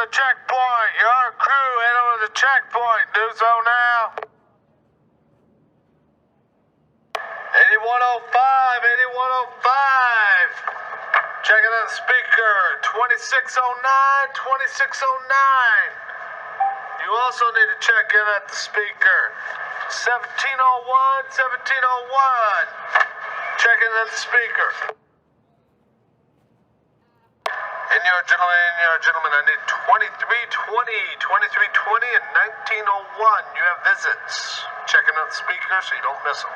the checkpoint. Your crew head over to the checkpoint. Do so now. 8105, 8105. Checking on the speaker. 2609, 2609. You also need to check in at the speaker. 1701, 1701. Checking at the speaker. In your gentlemen, I need 2320, 2320 and 1901. You have visits. Checking on the speaker so you don't miss them.